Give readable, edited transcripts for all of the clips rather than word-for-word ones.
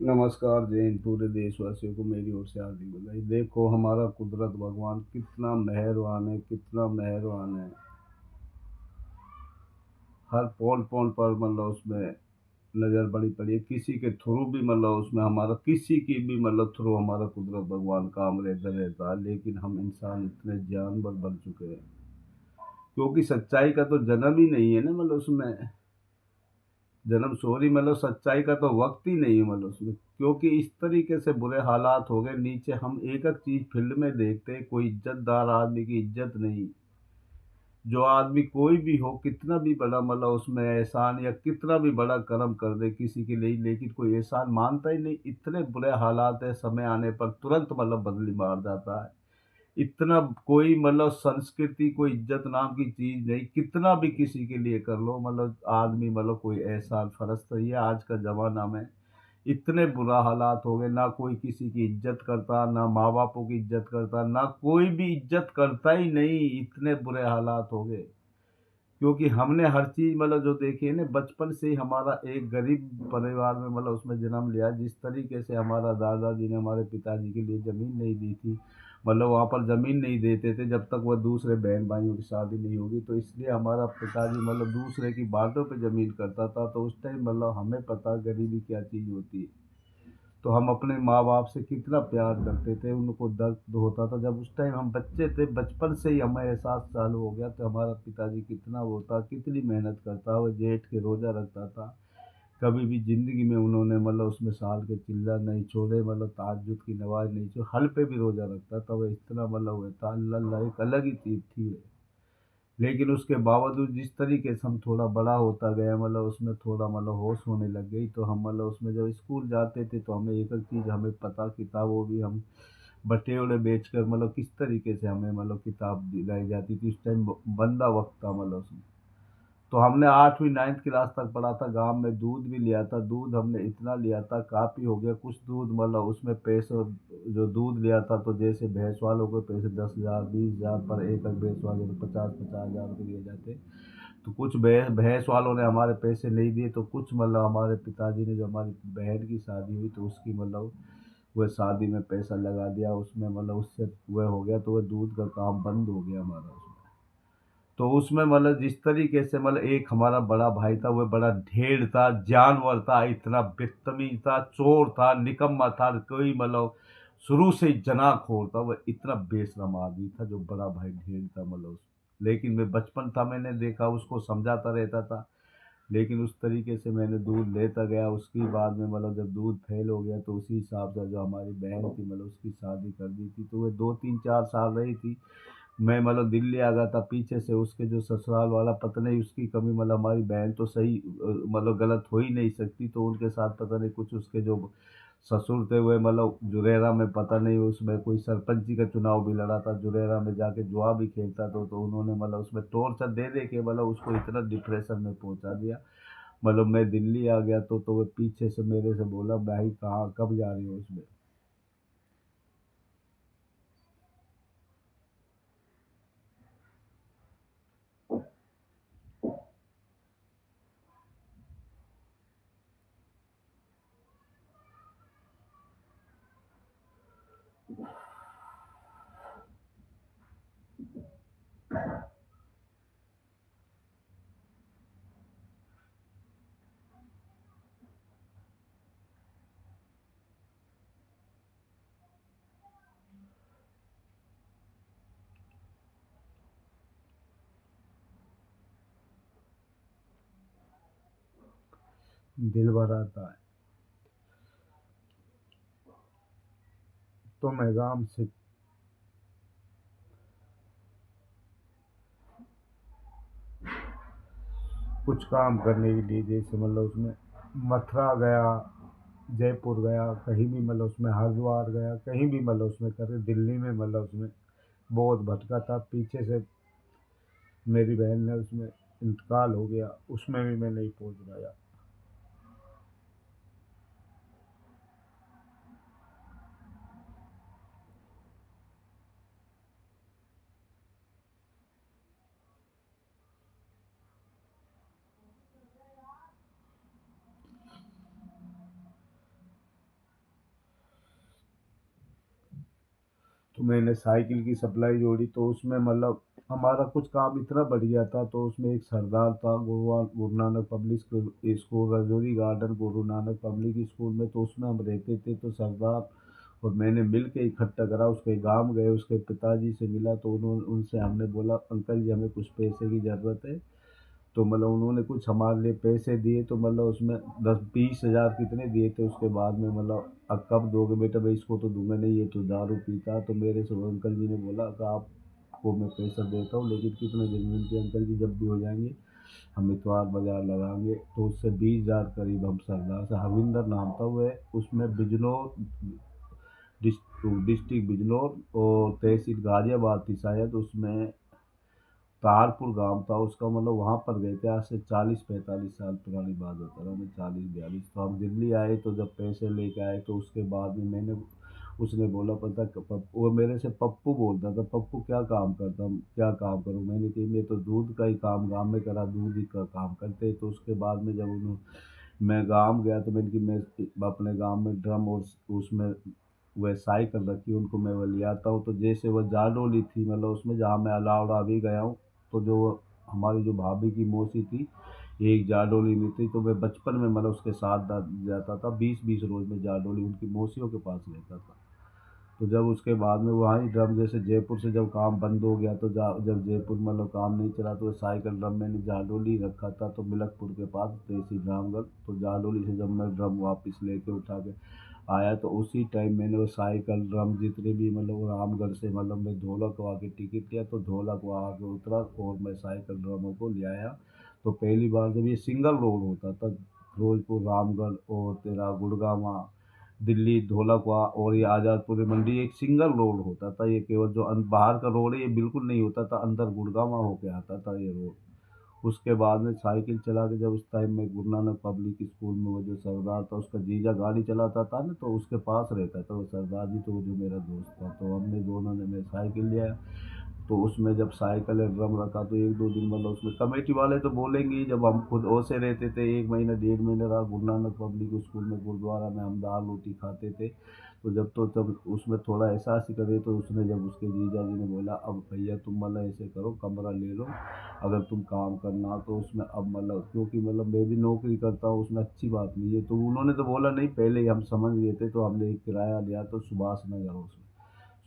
नमस्कार जय हिंद। पूरे देशवासियों को मेरी ओर से हार्दिक बधाई। देखो हमारा कुदरत भगवान कितना मेहरबान है, कितना मेहरबान है। हर पौन पौन पर उसमें नज़र बड़ी पड़ी है। किसी के थ्रू भी उसमें हमारा किसी की भी थ्रू हमारा कुदरत भगवान काम रहता है। लेकिन हम इंसान इतने जानवर बन चुके हैं, क्योंकि सच्चाई का तो जन्म ही नहीं है ना। उसमें जन्म सॉरी सच्चाई का तो वक्त ही नहीं है उसमें। क्योंकि इस तरीके से बुरे हालात हो गए नीचे। हम एक एक चीज फील्ड में देखते हैं, कोई इज्जतदार आदमी की इज्जत नहीं। जो आदमी कोई भी हो, कितना भी बड़ा उसमें एहसान या कितना भी बड़ा कर्म कर दे किसी के लिए, लेकिन कोई एहसान मानता ही नहीं। इतने बुरे हालात है, समय आने पर तुरंत बदली मार जाता है। इतना कोई संस्कृति, कोई इज्जत नाम की चीज नहीं। कितना भी किसी के लिए कर लो, आदमी कोई एहसान फरस्त ही है। आज का जमाना में इतने बुरा हालात हो गए, ना कोई किसी की इज्जत करता, ना माँ बापों की इज्जत करता, ना कोई भी इज्जत करता ही नहीं। इतने बुरे हालात हो गए, क्योंकि हमने हर चीज जो देखी है ना, बचपन से ही हमारा एक गरीब परिवार में उसमें जन्म लिया। जिस तरीके से हमारा दादाजी ने हमारे पिताजी के लिए जमीन नहीं दी थी, वहाँ पर जमीन नहीं देते थे जब तक वह दूसरे बहन भाइयों की शादी नहीं होगी। तो इसलिए हमारा पिताजी दूसरे की बाटों पे जमीन करता था। तो उस टाइम हमें पता गरीबी क्या चीज होती है। तो हम अपने माँ बाप से कितना प्यार करते थे, उनको दर्द होता था जब उस टाइम हम बच्चे थे। बचपन से ही हमें एहसास चालू हो गया। तो हमारा पिताजी कितना वो था, कितनी मेहनत करता, वो जेठ के रोज़ा रखता था। कभी भी ज़िंदगी में उन्होंने उसमें साल के चिल्ला नहीं छोड़े, तहज्जुद की नमाज़ नहीं छोड़ी, हल पे भी रोज़ा रखता था। वो इतना वो था, अल्लाह अल्लाह, एक अलग ही चीज़ थी। लेकिन उसके बावजूद जिस तरीके से हम थोड़ा बड़ा होता गया, उसमें थोड़ा होश होने लग गई। तो हम उसमें जब स्कूल जाते थे तो हमें एक एक चीज़ हमें पता, किताबों भी हम बटेवड़े बेचकर किस तरीके से हमें किताब दिलाई जाती थी। उस टाइम बंदा वक्त था उसमें। तो हमने 8वीं 9th क्लास तक पढ़ा था। गांव में दूध भी लिया था। दूध हमने इतना लिया था, काफ़ी हो गया। कुछ दूध उसमें पैसे जो दूध लिया था, तो जैसे भैंस वालों को पैसे 10,000 20,000 पर एक एक भैंस वाले को 50-50 हज़ार रुपये दिए जाते। तो कुछ भैंस वालों ने हमारे पैसे नहीं दिए। तो कुछ हमारे पिताजी ने, जो हमारी बहन की शादी हुई तो उसकी वह शादी में पैसा लगा दिया उसमें। उससे वह हो गया, तो वह दूध का काम बंद हो गया हमारा उसमें। तो उसमें जिस तरीके से एक हमारा बड़ा भाई था, वह बड़ा ढेर था, जानवर था, इतना बदतमीज था, चोर था, निकम्मा था। कोई शुरू से ही जनाखोर था। वह इतना बेशरम आदमी था, जो बड़ा भाई ढेर था लेकिन मैं बचपन था, मैंने देखा, उसको समझाता रहता था। लेकिन उस तरीके से मैंने दूध लेता गया। उसके बाद में जब दूध फेल हो गया, तो उसी हिसाब से जो हमारी बहन थी, उसकी शादी कर दी थी। तो वह 2 3 4 साल रही थी। मैं दिल्ली आ गया था पीछे से। उसके जो ससुराल वाला, पता नहीं उसकी कमी, हमारी बहन तो सही गलत हो ही नहीं सकती। तो उनके साथ पता नहीं कुछ उसके जो ससुर थे, वे जुरेरा में, पता नहीं उसमें कोई सरपंची का चुनाव भी लड़ा था। जुरेरा में जाके जुआ भी खेलता था। तो उन्होंने उसमें टॉर्चर दे दे के उसको इतना डिप्रेशन में पहुंचा दिया। मैं दिल्ली आ गया तो वो पीछे से मेरे से बोला, भाई कहाँ कब जा रही हो उसमें। दिल भर आता है। तो मैं गांव से कुछ काम करने के लिए, जैसे उसमें मथुरा गया, जयपुर गया, कहीं भी उसमें हरिद्वार गया, कहीं भी उसमें करे, दिल्ली में उसमें बहुत भटका था। पीछे से मेरी बहन ने उसमें इंतकाल हो गया, उसमें भी मैं नहीं पहुंच पाया। तो मैंने साइकिल की सप्लाई जोड़ी, तो उसमें मतलब हमारा कुछ काम इतना बढ़िया था। तो उसमें एक सरदार था, Guru Nanak public school Rajouri garden, Guru Nanak public school में, तो उसमें हम रहते थे। तो सरदार और मैंने मिल के इकट्ठा करा, उसके गांव गए, उसके पिताजी से मिला, तो उन्होंने उनसे हमने बोला अंकल जी हमें कुछ पैसे की ज़रूरत है। तो मतलब उन्होंने कुछ हमारे लिए पैसे दिए। तो मतलब उसमें 10-20 हज़ार कितने दिए थे। उसके बाद में मतलब अब कब दोगे बेटा, भाई इसको तो दूंगा नहीं, ये तो दारू पीता। तो मेरे से वो अंकल जी ने बोला कि आपको मैं पैसा देता हूँ, लेकिन कितने दिन में। उनके अंकल जी जब भी हो जाएंगे हम इतवार बाजार लगाएंगे। तो उससे 20 हज़ार करीब हम सरदार से, हरविंदर नाम था वह, उसमें बिजनौर डिस्ट्रिक्ट बिजनौर और तहसील गाजियाबाद थी शायद। उसमें तारपुर गांव था उसका, मतलब वहाँ पर गए थे। आज से 40-45 साल पुरानी बात बता रहा हूँ मैं, 40-42। तो हम दिल्ली आए, तो जब पैसे लेके आए तो उसके बाद में मैंने, उसने बोला पता वो मेरे से पप्पू बोलता था, पप्पू क्या काम करता, क्या काम करूँ। मैंने कही मैं तो दूध का ही काम गाँव में करा, दूध ही का काम करते। तो उसके बाद में जब उन्होंने, मैं गाँव गया, तो मैंने कि मैं अपने गाँव में ड्रम और उसमें वह साइकिल रखी, उनको मैं वो ले आता हूँ। तो जैसे वह जाडोली थी, मतलब उसमें जहाँ मैं अलावड़ा भी गया हूँ, तो जो हमारी जो भाभी की मौसी थी एक जाडोली में थी। तो मैं बचपन में मतलब उसके साथ जाता था, 20-20 रोज में जाडोली उनकी मौसियों के पास रहता था। तो जब उसके बाद में वहाँ ही ड्रम, जैसे जयपुर से जब काम बंद हो गया, तो जब जयपुर मतलब काम नहीं चला, तो साइकिल ड्रम मैंने जाडोली रखा था, तो मिलकपुर के पास तहसील रामगढ़। तो जाडोली से जब मैं ड्रम वापस लेके उठा के आया, तो उसी टाइम मैंने वो साइकिल ड्रम जितने भी मतलब रामगढ़ से मतलब मैं धोलक आके टिकट लिया, तो धोलक आके उतरा और मैं साइकिल ड्रमों को ले आया। तो पहली बार जब ये सिंगल रोड होता था, फिरोजपुर रामगढ़ और तेरा गुड़गांव दिल्ली धौलाकुआ और ये आज़ादपुर मंडी एक सिंगल रोड होता था। ये केवल जो बाहर का रोड है ये बिल्कुल नहीं होता था, अंदर गुड़गांव होके आता था ये रोड। उसके बाद में साइकिल चला के, जब उस टाइम में गुरु नानक पब्लिक स्कूल में वो जो सरदार था उसका जीजा गाड़ी चलाता था ना, तो उसके पास रहता था वो सरदार जी, तो वो जो मेरा दोस्त था। तो हमने दोनों ने मैं साइकिल लिया। तो उसमें जब साइकिल है ड्रम रखा, तो 1-2 दिन मतलब उसमें कमेटी वाले तो बोलेंगे ही। जब हम खुद ओसे रहते थे, 1 महीना 1.5 महीना रहा गुरु नानक पब्लिक स्कूल में, गुरुद्वारा में हम दाल रोटी खाते थे। तो तब उसमें थोड़ा एहसास ही करे, तो उसने जब उसके जीजा जी ने बोला अब भैया तुम मतलब ऐसे करो, कमरा ले लो अगर तुम काम करना। तो उसमें अब मतलब क्योंकि मतलब मैं भी नौकरी करता हूँ, उसमें अच्छी बात नहीं है। तो उन्होंने तो बोला नहीं, पहले ही हम समझ गए थे। तो हमने एक किराया लिया, तो सुभाष नगर, उसमें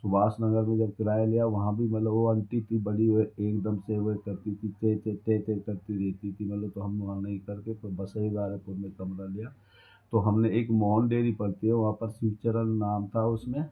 सुभाष नगर में जब किराया लिया, वहाँ भी मतलब वो आंटी थी बड़ी, वो एकदम से वो करती थी, चे चे टे टे करती रहती थी मतलब। तो हम वहाँ नहीं करके तो बसई गारेपुर में कमरा लिया। तो हमने एक मोहन डेयरी पड़ती है वहाँ पर, शिवचरण नाम था उसमें,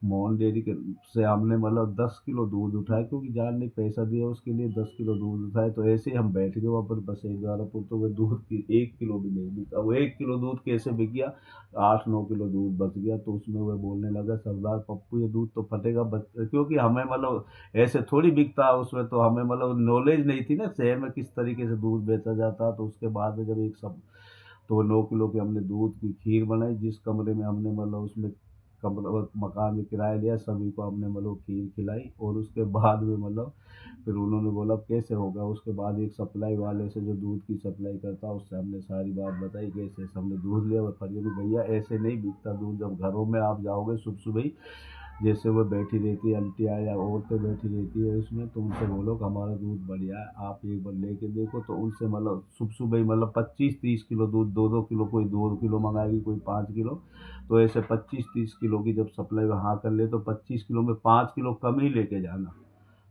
मोहन डेयरी के से हमने मतलब 10 किलो दूध उठाया, क्योंकि जान ने पैसा दिया उसके लिए, 10 किलो दूध उठाए। तो ऐसे ही हम बैठ गए वहाँ पर बसई गारापुर। तो वह दूध की 1 किलो भी नहीं बिका, वो 1 किलो दूध कैसे बिक गया, 8-9 किलो दूध बच गया। तो उसमें वह बोलने लगा सरदार पप्पू ये दूध तो फटेगा बच, क्योंकि हमें मतलब ऐसे थोड़ी बिकता है उसमें, तो हमें मतलब नॉलेज नहीं थी ना शहर में किस तरीके से दूध बेचा जाता। तो उसके बाद में जब एक सब, तो 9 किलो की हमने दूध की खीर बनाई, जिस कमरे में हमने मतलब उसमें कमरा मकान में किराया लिया, सभी को हमने मतलब खीर खिलाई। और उसके बाद में मतलब फिर उन्होंने बोला कैसे होगा। उसके बाद एक सप्लाई वाले से जो दूध की सप्लाई करता, उससे हमने सारी बात बताई कैसे हमने दूध लिया। और फरियाद भैया ऐसे नहीं बिकता दूध, जब घरों में आप जाओगे सुबह सुबह ही, जैसे वो बैठी रहती है आंटियाँ या औरतें बैठी रहती है उसमें, तो उनसे बोलो कि हमारा दूध बढ़िया है, आप एक बार लेके देखो। तो उनसे मतलब सुबह सुबह ही मतलब 25-30 किलो दूध, 2-2 किलो, कोई 2 किलो मंगाएगी, कोई 5 किलो। तो ऐसे 25-30 किलो की जब सप्लाई वहाँ कर ले, तो 25 किलो में 5 किलो कम ही लेके जाना।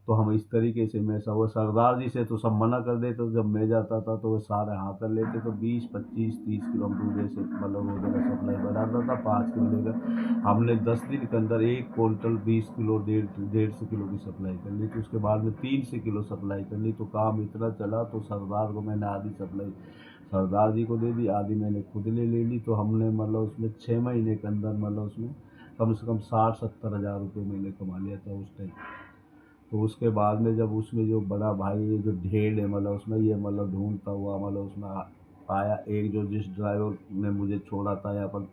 तो हम इस तरीके से, मैं सब वो सरदार जी से तो सब मना कर देते, तो जब मैं जाता था तो वो सारे हाँ कर लेते। तो 20-25-30 किलो हम दूध ऐसे मतलब वो जगह सप्लाई बढ़ाता था, 5 किलो लेकर हमने 10 दिन के अंदर 1 क्विंटल 20 किलो, 150 किलो की सप्लाई कर ली। तो उसके बाद में 300 किलो सप्लाई कर ली। तो काम इतना चला, तो सरदार को मैंने आधी सप्लाई सरदार जी को दे दी, आधी मैंने खुद ले ली। तो हमने मतलब उसमें 6 महीने के अंदर मतलब उसमें कम से कम 60-70 हज़ार रुपये मैंने कमा लिया था उस टाइम। तो उसके बाद में जब उसमें जो बड़ा भाई ये जो ढेल है मतलब उसमें ये मतलब ढूंढता हुआ मतलब उसमें आया, एक जो जिस ड्राइवर ने मुझे छोड़ा था यहाँ पर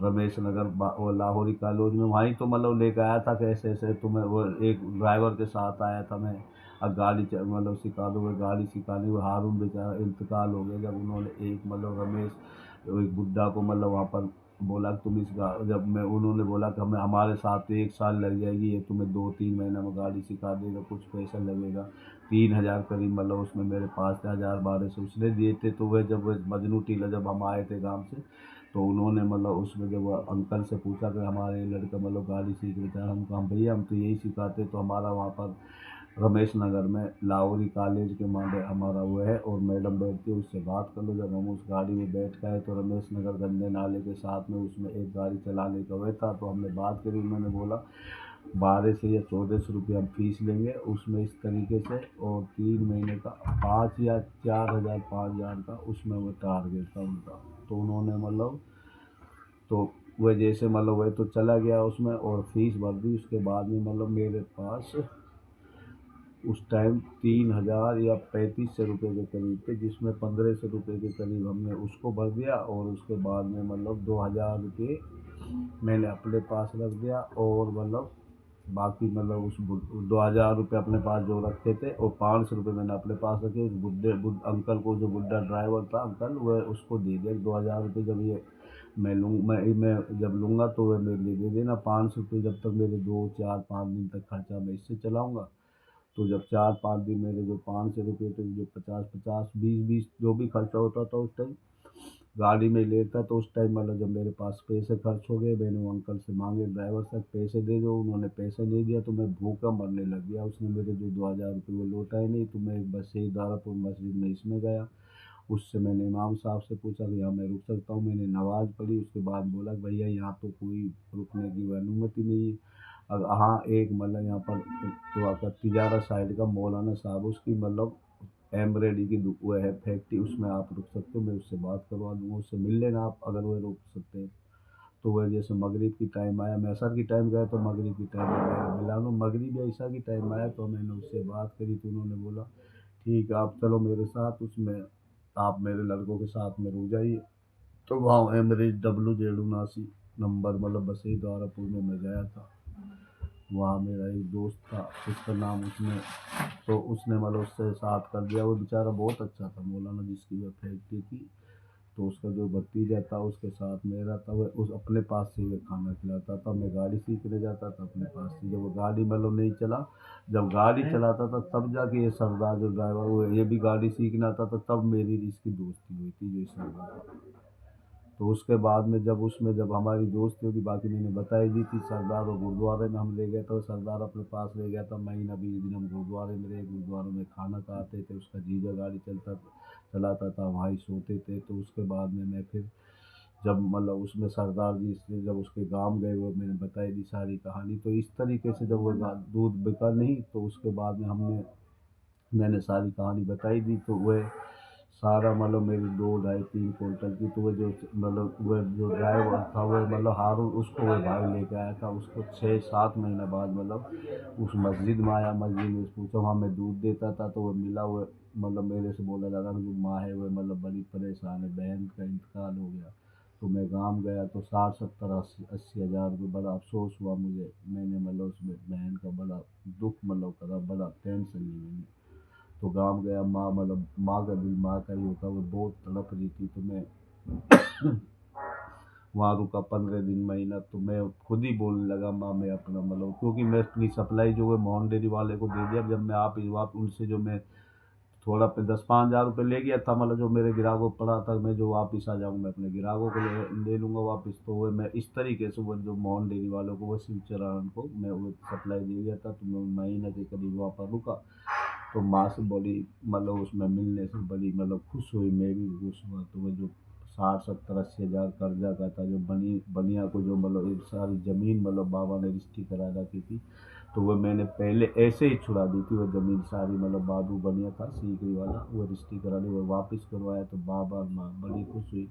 रमेश नगर वो लाहौरी कॉलेज में, वहीं तो मतलब लेकर आया था कैसे ऐसे। तो मैं वो एक ड्राइवर के साथ आया था मैं, अब गाड़ी मतलब सिखा दो, वो गाड़ी सिखानी, वो हारून बेचारा इंतकाल हो गया। जब उन्होंने एक मतलब रमेश एक बुड्ढा को मतलब वहाँ पर बोला कि तुम जब मैं उन्होंने बोला कि हमें हमारे साथ तो 1 साल लग जाएगी, ये तुम्हें 2-3 महीना में गाड़ी सिखा देगा, कुछ पैसा लगेगा। 3,000 करीब मतलब उसमें मेरे पास थे, 1,000-1,200 उसने दिए थे। तो वह जब वह मजनू टीला जब हम आए थे गाँव से, तो उन्होंने मतलब उसमें जब वो अंकल से पूछा कि हमारे लड़का मतलब गाड़ी सीख लेता है, हम कहा भैया हम तो यही सिखाते। तो हमारा वहाँ पर रमेश नगर में लाहौरी कॉलेज के मामले हमारा वो है, और मैडम बैठती है, उससे बात कर लो। जब हम उस गाड़ी में बैठ गए तो रमेश नगर गंदे नाले के साथ में उसमें एक गाड़ी चलाने का वह था। तो हमने बात करी, उन्होंने बोला 1200 या 1400 रुपये हम फीस लेंगे उसमें इस तरीके से, और 3 महीने का 5 या 4,000 5,000 का उसमें वो टारगेट था उनका। तो उन्होंने मतलब तो वह जैसे मतलब वह तो चला गया उसमें और फीस भर दी। उसके बाद में मतलब मेरे पास उस टाइम 3,000 या 3,500 रुपये के करीब थे, जिसमें 1,500 रुपये के करीब हमने उसको भर दिया, और उसके बाद में मतलब 2,000 रुपये मैंने अपने पास रख दिया। और मतलब बाकी मतलब उस 2,000 रुपये अपने पास जो रखे थे, और 500 रुपये मैंने अपने पास रखे। उस अंकल को, जो बुढ़ा ड्राइवर था अंकल, वह उसको दे दिया 2,000 रुपये। जब ये मैं जब लूँगा तो वह मेरे लिए दे देना 500 रुपये, जब तक मेरे 2 4 5 दिन तक खर्चा मैं इससे चलाऊँगा। तो जब 4 5 दिन मेरे जो 500 रुपये थे, जो 50 50 20 20 जो भी खर्चा होता था उस टाइम गाड़ी में लेता, तो उस टाइम मतलब जब मेरे पास पैसे खर्च हो गए, मैंने वो अंकल से मांगे, ड्राइवर से पैसे दे दो। उन्होंने पैसे नहीं दिया, तो मैं भूखा मरने लग गया। उसने मेरे जो 2,000 रुपये वो लौटाए नहीं। तो मैं बस से ही दारापुर मस्जिद में इसमें गया। उससे मैंने इमाम साहब से पूछा कि यहाँ मैं रुक सकता हूँ। मैंने नमाज़ पढ़ी, उसके बाद बोला कि भैया यहाँ तो कोई रुकने की अनुमति नहीं है। हाँ, एक मतलब यहाँ पर तो आकर तिजारा साइड का मौलाना साहब, उसकी मतलब एम्ब्रॉयडरी की वो है फैक्ट्री, उसमें आप रुक सकते हो, मैं उससे बात करवा दूँगा। उससे मिल लेना आप, अगर वो रुक सकते हैं। तो वह जैसे मगरिब की टाइम आया, मैं असर की टाइम गया तो मगरिब की टाइम में मेरा मिला लो, मगरिब या ईशा की टाइम आया तो मैंने उससे बात करी। तो उन्होंने बोला ठीक है आप चलो मेरे साथ, उसमें आप मेरे लड़कों के साथ में रुक जाइए। तो वहाँ एमरेज W Z 79 नंबर मतलब बसई द्वारापुर में मैं गया था। वहाँ मेरा एक दोस्त था, उसका नाम उसने, तो उसने मतलब उससे साथ कर दिया। वो बेचारा बहुत अच्छा था, मौलाना जिसकी वह फैक्ट्री थी। तो उसका जो भतीजा था उसके साथ मेरा था, वह उस अपने पास से वह खाना खिलाता था। मैं गाड़ी सीखने जाता था अपने पास से। जब वो गाड़ी मतलब नहीं चला, जब गाड़ी चलाता था तब जाके ये सरदार जो ड्राइवर, वो ये भी गाड़ी सीखना था, तो तब मेरी इसकी दोस्ती हुई थी जो इस सरदार था। तो उसके बाद में जब हमारी दोस्ती होगी, बाकी मैंने बताई दी थी। सरदार और गुरुद्वारे में हम ले गए, तो सरदार अपने पास ले गया था। महीना 20 दिन हम गुरुद्वारे में रहे। गुरुद्वारे में खाना खाते थे, उसका जीजा गाड़ी चलाता था, वहाँ ही सोते थे। तो उसके बाद में मैं फिर जब मतलब उसमें सरदार जी से जब उसके गांव गए, वो मैंने बताई दी सारी कहानी। तो इस तरीके से जब वो दूध बिका नहीं, तो उसके बाद में मैंने सारी कहानी बताई दी। तो वह सारा मतलब मेरी 2 ढाई 3 क्विंटल की, तो वह जो मतलब वह जो ड्राइवर था वह मतलब हारून, उसको वह भाई लेके आया था। उसको 6 7 महीना बाद मतलब उस मस्जिद में आया। मस्जिद में पूछा, वहाँ मैं दूध देता था तो वह मिला। वह मतलब मेरे से बोलने लगा कि जो माँ है वह मतलब बड़ी परेशान है, बहन का इंतकाल हो गया। तो मैं गांव गया तो 60 70 80 80 हज़ार रुपये, बड़ा अफसोस हुआ मुझे। मैंने मतलब उसमें बहन का बड़ा दुख मतलब करा, बड़ा टेंशन ली मैंने। तो गाँव गया, माँ मतलब माँ का दिल माँ का ही होता है, वो बहुत तड़प रही थी। तो मैं वहाँ रुका 15 दिन महीना। तो मैं खुद ही बोलने लगा, माँ मैं अपना मतलब, क्योंकि मैं अपनी सप्लाई जो है मोहन डेयरी वाले को दे दिया। जब मैं आप उनसे जो मैं थोड़ा पे 10 5 हज़ार रुपये ले गया था, मतलब जो मेरे ग्राहकों को पड़ा था, मैं जो वापस आ जाऊँ मैं अपने ग्राहकों को ले लूँगा वापस। तो वो मैं इस तरीके से वो जो मोहन डेयरी वालों को, वो शिव चरण को मैं वो सप्लाई दे दिया था। तो मैं महीने के करीब वहाँ पर रुका। तो माँ से बड़ी मतलब उसमें मिलने से बड़ी मतलब खुश हुई, मैं भी खुश हुआ। तो वो जो 60 70 80 हज़ार कर्जा का था, जो बनिया को जो मतलब एक सारी ज़मीन मतलब बाबा ने रजिस्ट्री करा रखी थी, तो वो मैंने पहले ऐसे ही छुड़ा दी थी। वो ज़मीन सारी मतलब बाबू बनिया था सीकरी वाला, वो रजिस्ट्री करा ली, वो वापस करवाया। तो बाबा और माँ बड़ी खुश हुई।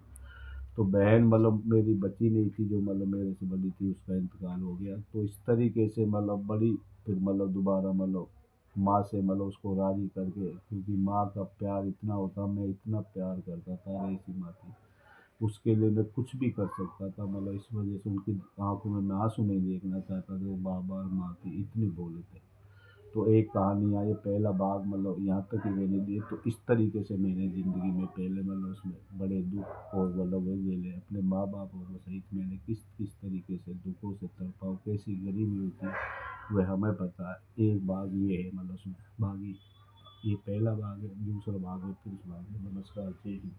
तो बहन मतलब मेरी बची नहीं थी, जो मतलब मेरे से बड़ी थी, उसका इंतकाल हो गया। तो इस तरीके से मतलब बड़ी फिर मतलब दोबारा मतलब माँ से मतलब उसको राज़ी करके, क्योंकि माँ का प्यार इतना होता, मैं इतना प्यार करता था, अरे ऐसी माँ थी। उसके लिए मैं कुछ भी कर सकता था। मतलब इस वजह से उनकी आंखों में मैं आंसू नहीं देखना चाहता था। वो बाबा और माँ की इतनी बोले थे। तो एक कहानी आई, पहला भाग मतलब यहाँ तक ही मैंने दिए। तो इस तरीके से मैंने ज़िंदगी में पहले मतलब उसमें बड़े दुख और मतलब वो झेले अपने माँ बाप और वो सही तारीख मैंने किस किस तरीके से दुखों से तड़पा हूँ, कैसी गरीबी होती है, वह हमें पता है। एक भाग ये है मतलब उसमें बागी, ये पहला भाग है, दूसरा भाग है, फिर इस भाग में। नमस्कार, जय हिंद।